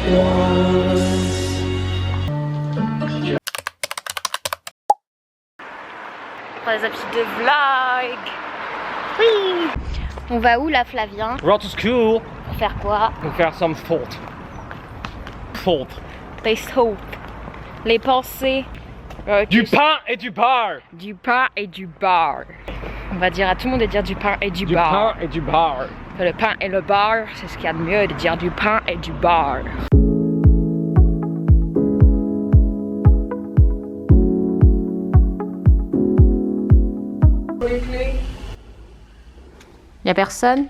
Pour les habitudes de vlog. Oui. On va où là, Flavien? We're to school. Pour faire quoi? Pour faire some thought. Des thoughts. Les pensées. Du pain et du beurre. Du pain et du beurre. On va dire à tout le monde de dire du pain et du beurre. Du pain et du beurre. Le pain et le beurre, c'est ce qu'il y a de mieux de dire du pain et du beurre. Les clés. Y'a personne?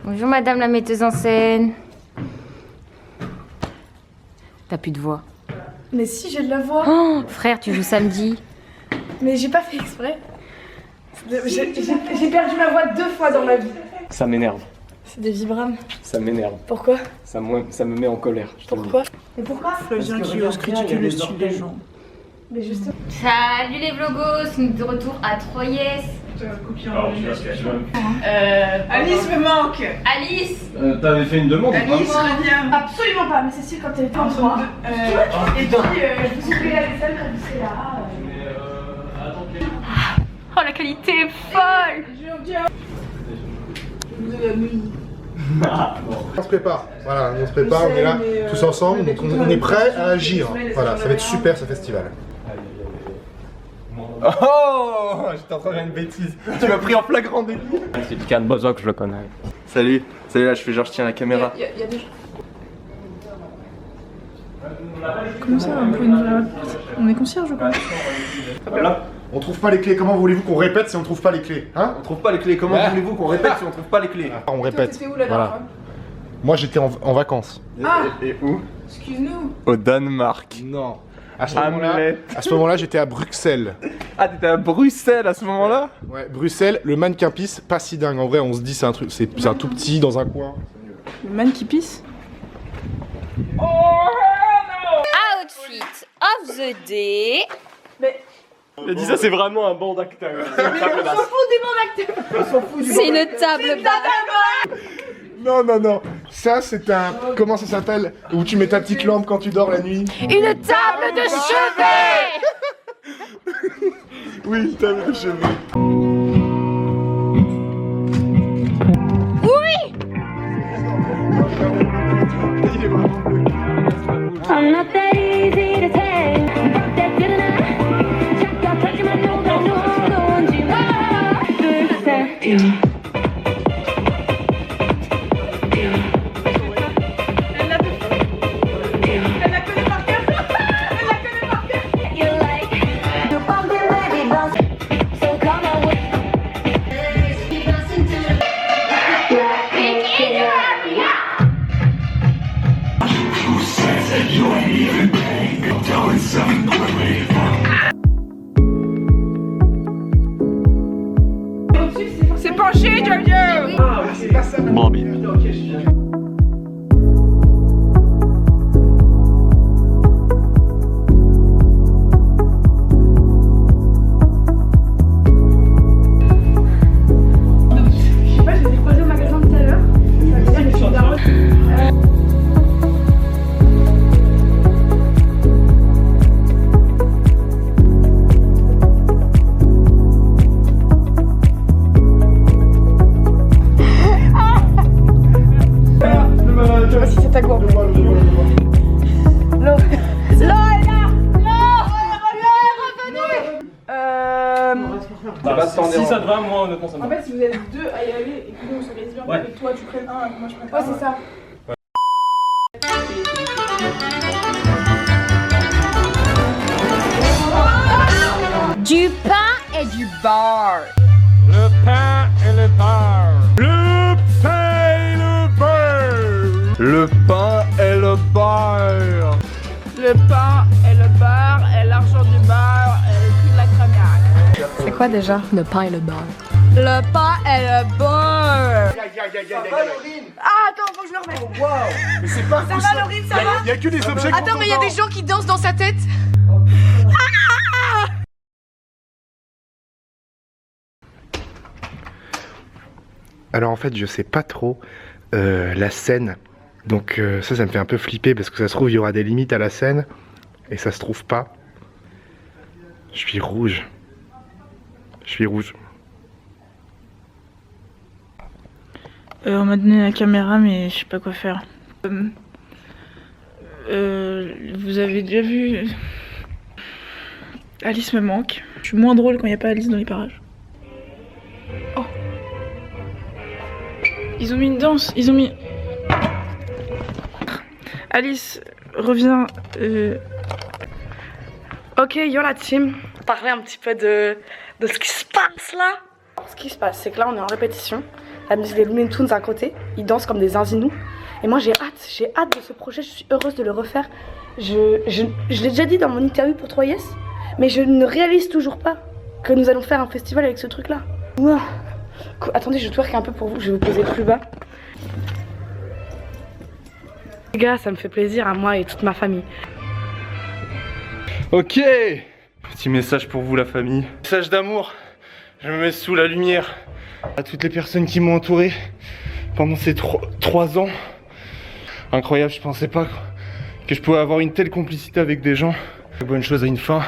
Bonjour madame la metteuse en scène. T'as plus de voix. Mais si, j'ai de la voix. Oh, frère, tu joues samedi. Mais j'ai pas fait exprès. J'ai perdu ma voix 2 fois dans ma vie. Ça m'énerve. C'est des vibrames. Ça m'énerve. Pourquoi? Ça me met en colère. Pourquoi? Et pourquoi? Flavien qui ose critiquer le style des gens. Mais justement. Salut les vlogos, nous de retour à Troyes. Alice me manque. Alice. T'avais fait une demande? Alice, reviens. Absolument pas, mais Cécile quand elle était en moi. Et puis je vous ouvrais la vaisselle quand vous serez là. Oh la qualité est folle. On se prépare, voilà, on se prépare, on est là tous ensemble, donc on est prêts à agir. Voilà, ça va être super ce festival. Oh, j'étais en train de faire une bêtise. Tu m'as pris en flagrant délit. C'est Lucas de Bozoc, je le connais. Salut, là, je fais genre je tiens la caméra. Il y a des gens. Comment ça, on peut nous ouvrir la porte? On est concierge ou quoi? On trouve pas les clés, comment voulez-vous qu'on répète si on trouve pas les clés, hein? On trouve pas les clés, comment voulez-vous qu'on répète si on trouve pas les clés? On répète, T'étais où la dernière voilà. fois? Moi j'étais en vacances. Et où? Excuse-nous. Au Danemark. Non. À ce Hamlet. moment-là, j'étais à Bruxelles. Ah, t'étais à Bruxelles à ce moment-là? Ouais, Bruxelles, le mannequin pisse, pas si dingue. En vrai, on se dit c'est un truc, c'est un tout petit dans un coin. Le man qui pisse? Outfit of the day. Mais. Il a dit ça, c'est vraiment un bon acteur. C'est une table basse. C'est une table basse. Non, non, non. Ça, c'est un. Comment ça s'appelle? Où tu mets ta petite lampe quand tu dors la nuit? Une table de chevet. Oui, table de chevet. Oui. Il est vraiment bleu. I'm not that easy to take. That good enough. 잠깐 하지만 누가 누군지 와. 둘, 셋. C'est penché, Jojo. Bobby. Je sais pas, je les ai croisés au magasin tout à l'heure. Ça veut dire que je suis daronne. Je sais pas si c'est ta gourde. L'eau est là. Ça va se tendre. Si ça te va, moi honnêtement ça me En va. fait, si vous êtes deux à y aller et que nous on s'organise bien, Ouais. et toi tu prennes un et moi je prends un. Ouais, c'est ça. Du pain et du beurre. Le pain et le beurre. Le pain et le beurre. Le pain et le beurre. Le pain et le beurre et l'argent du beurre et le cul de la cramière. C'est quoi déjà? Le pain et le beurre. Le pain et le beurre. Ah, attends, faut que je le remette. Mais c'est pas Ça va, Laurine, ça va? Il y a que des objets qu'on Attends, mais il y a des gens qui dansent dans sa tête. Alors en fait, je sais pas trop la scène Donc ça me fait un peu flipper parce que ça se trouve il y aura des limites à la scène et ça se trouve pas. Je suis rouge. Je suis rouge. On m'a donné la caméra mais je sais pas quoi faire. Vous avez déjà vu... Alice me manque. Je suis moins drôle quand il n'y a pas Alice dans les parages. Oh. Ils ont mis une danse, ils ont mis... Alice, reviens. Ok, yo la team. Parler un petit peu de ce qui se passe là. Ce qui se passe, c'est que là on est en répétition. La musique des Looney Tunes à côté. Ils dansent comme des zinzinous. Et moi j'ai hâte de ce projet. Je suis heureuse de le refaire. Je l'ai déjà dit dans mon interview pour 3Yes. Mais je ne réalise toujours pas que nous allons faire un festival avec ce truc là. Ouah. Attendez, je twerk un peu pour vous, je vais vous poser plus bas. Les gars, ça me fait plaisir à moi et toute ma famille. Ok. Petit message pour vous la famille. Message d'amour. Je me mets sous la lumière. À toutes les personnes qui m'ont entouré pendant ces 3 ans. Incroyable, je pensais pas que je pouvais avoir une telle complicité avec des gens. Bonne chose a une fin.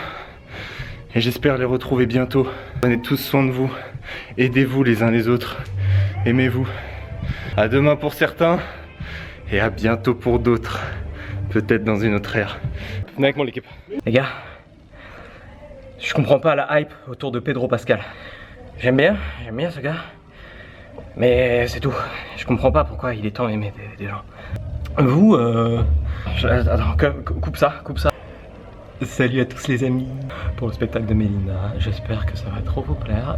Et j'espère les retrouver bientôt. Prenez tous soin de vous. Aidez-vous les uns les autres. Aimez-vous. À demain pour certains. Et à bientôt pour d'autres. Peut-être dans une autre ère. Venez avec moi l'équipe. Les gars, je comprends pas la hype autour de Pedro Pascal. J'aime bien ce gars. Mais c'est tout. Je comprends pas pourquoi il est tant aimé des gens. Vous, attends, coupe ça. Salut à tous les amis pour le spectacle de Mélina. J'espère que ça va trop vous plaire.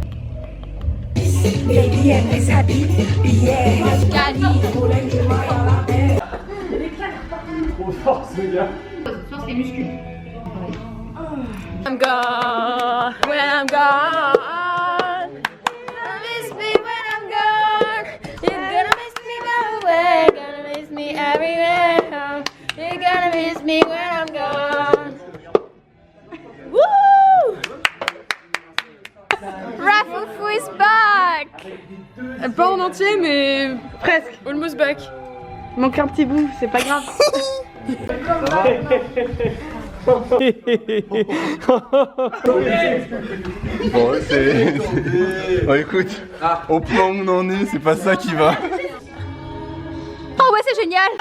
Trop fort ce gars. C'est muscu. I'm gone, when I'm gone. Miss me when I'm gone. You're gonna miss me by the way. Gonna miss me everywhere. You're gonna miss me when I'm gone. Woo! Rafoufou is back. Pas en entier, mais presque. Almost back. Il manque un petit bout, c'est pas grave. Bon, c'est... Bon, écoute, au plan où on en est, c'est pas ça qui va. Oh ouais, c'est génial.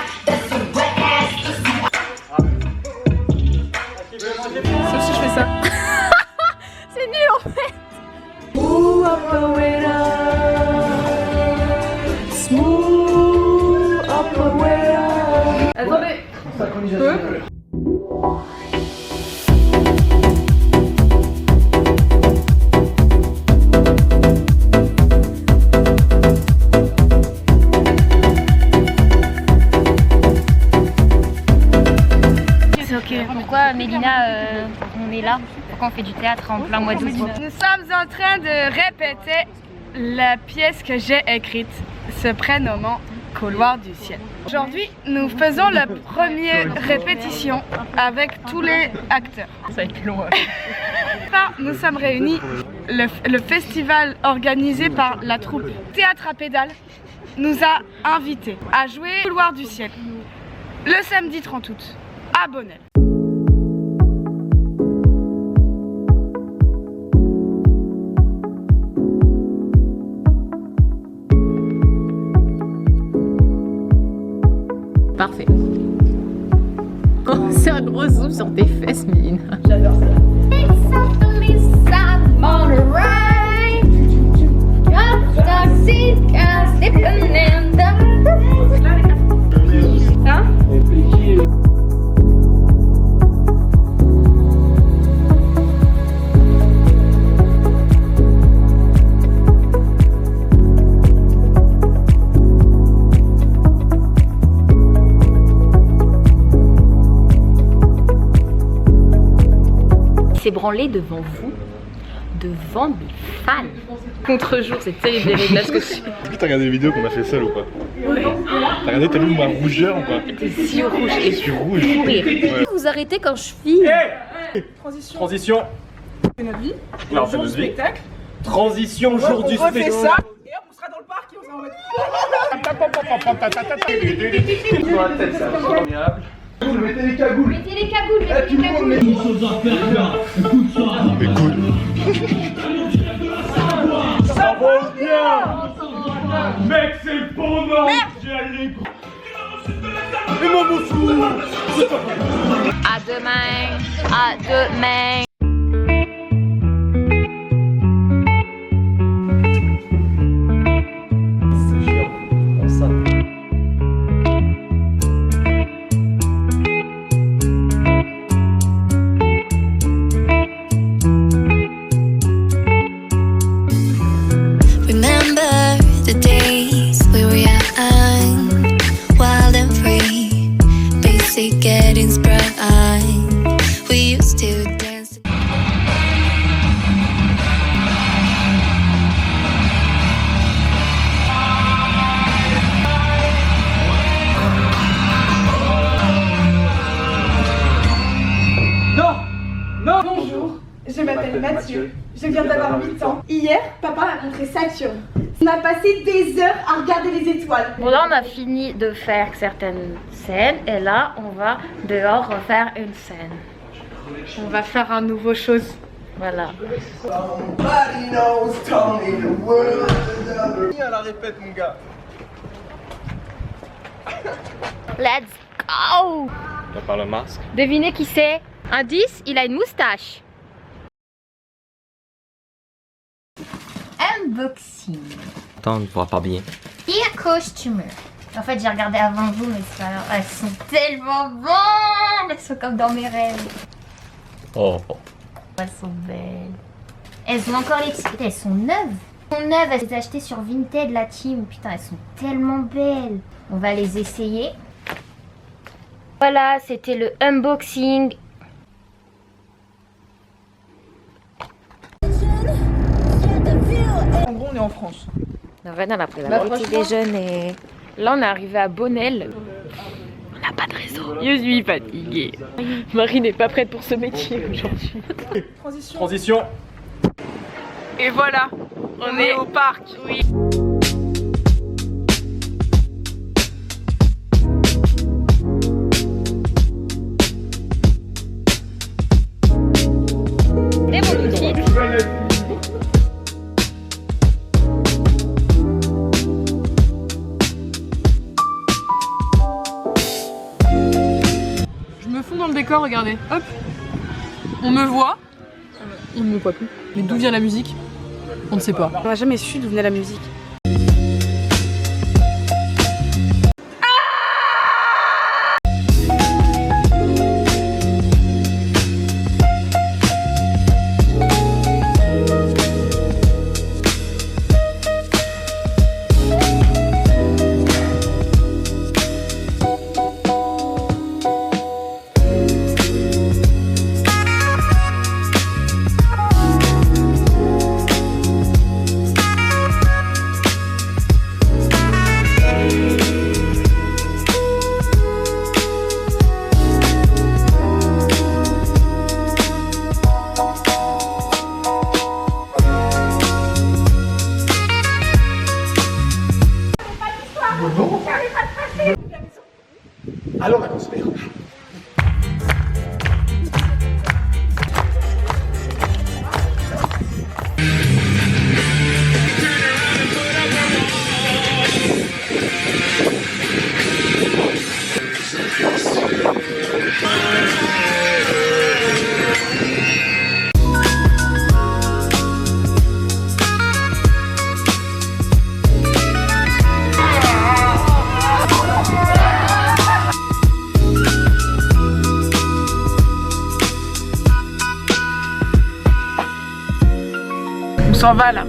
Sauf si je fais ça. C'est nul en fait. Attendez. Je peux ? Pourquoi Mélina, on est là? Pourquoi on fait du théâtre en plein mois d'août? Nous sommes en train de répéter la pièce que j'ai écrite, se prénommant Couloir du ciel. Aujourd'hui, nous faisons la première répétition avec tous les acteurs. Ça a été long. Enfin, nous sommes réunis. Le festival organisé par la troupe Théâtre à Pédales nous a invités à jouer Couloir du ciel le samedi 30 août à Bonnel. Parfait. Oh, c'est un gros zoom sur tes fesses, Mélina. J'adore ça. s'est branlé devant vous, devant mes fans. Contre-jour, c'est terrible les réglages que tu fais. Est-ce que t'as regardé les vidéos qu'on a fait seul ou pas? Ouais. T'as regardé, t'as vu ma rougeur ou pas? T'es si rouge et je suis rouge. courir. Ouais. Vous arrêtez quand je file. Transition. C'est notre vie. Non, c'est notre vie. Spectacle. Transition, jour du On refait spectacle. ça et hop, on sera dans le parc et on sera Sur la tête, c'est formidable. Mettez les cagoules, mettez les cagoules. Ça va bien. Mec, c'est pendant. J'ai allé. Et mon moussou. À demain, à demain. Remember the days we were young, wild and free, basic getting sprung. We used to dance. Bonjour, je m'appelle Mathieu, je viens d'avoir 8 ans. Hier, papa m'a montré Saturne. On a passé des heures à regarder les étoiles. Bon, là on a fini de faire certaines scènes et là on va dehors refaire une scène. On va faire un nouveau chose. Voilà. À la répète, mon gars. Let's go! Tu par le masque. Devinez qui c'est? Indice, il a une moustache. Unboxing. Attends, on ne voit pas bien. Et costumeur. En fait, j'ai regardé avant vous, mais c'est pas grave. Elles sont tellement bonnes! Elles sont comme dans mes rêves. Oh. Elles sont belles. Elles ont encore les petites. Elles sont neuves. Elles sont neuves. Elles les ai achetées sur Vinted, la team. Putain, elles sont tellement belles. On va les essayer. Voilà, c'était le unboxing. En gros, on est en France. On a pris la petit déjeuner. Là, on est arrivé à Bonnel. On n'a pas de réseau. Je suis fatiguée. Marie n'est pas prête pour ce métier aujourd'hui. Transition. Et voilà, on est au parc. Oui. Et mon outil. Je me fonds dans le décor, regardez. Hop. On me voit. On ne me voit plus. Mais d'où vient la musique? On ne sait pas. On n'a jamais su d'où venait la musique. Allons, l'atmosphère. On s'en va là.